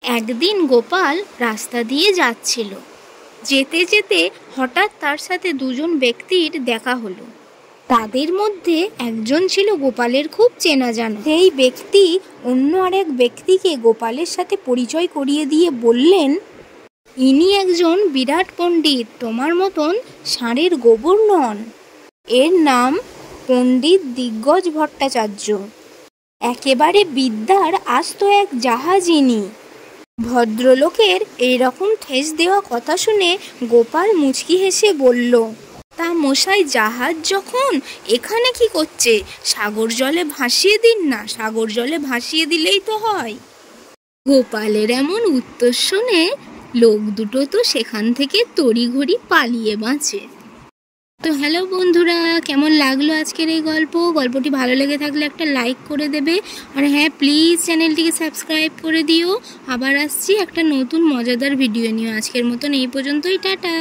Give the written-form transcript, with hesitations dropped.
একদিন গোপাল রাস্তা দিয়ে যাচ্ছিল। যেতে যেতে হঠাৎ তার সাথে দুজন ব্যক্তির দেখা হলো। তাদের মধ্যে একজন ছিল গোপালের খুব চেনা জানা। সেই ব্যক্তি অন্য আরেক ব্যক্তিকে গোপালের সাথে পরিচয় করিয়ে দিয়ে বললেন, ইনি একজন বিরাট পণ্ডিত, তোমার মতন ষাঁড়ের গোবর নন। এর নাম পণ্ডিত দিগ্গজ ভট্টাচার্য। একেবারে বিদ্যার আস্ত এক জাহাজিনী। ভদ্রলোকের এইরকম ঠেস দেওয়া কথা শুনে গোপাল মুচকি হেসে বলল, তা মশাই, জাহাজ যখন এখানে কি করছে? সাগর জলে ভাসিয়ে দিন না, সাগর জলে ভাসিয়ে দিলেই তো হয়। গোপালের এমন উত্তর শুনে লোক দুটো তো সেখান থেকে তড়িঘড়ি পালিয়ে বাঁচে। তো হ্যালো বন্ধুরা, কেমন লাগলো আজকের এই গল্পটি ভালো লেগে থাকলে একটা লাইক করে দেবে, আর হ্যাঁ, প্লিজ চ্যানেলটিকে সাবস্ক্রাইব করে দিও। আবার আসছি একটা নতুন মজাদার ভিডিও নিয়ে। আজকের মতন এই পর্যন্তই, টাটা।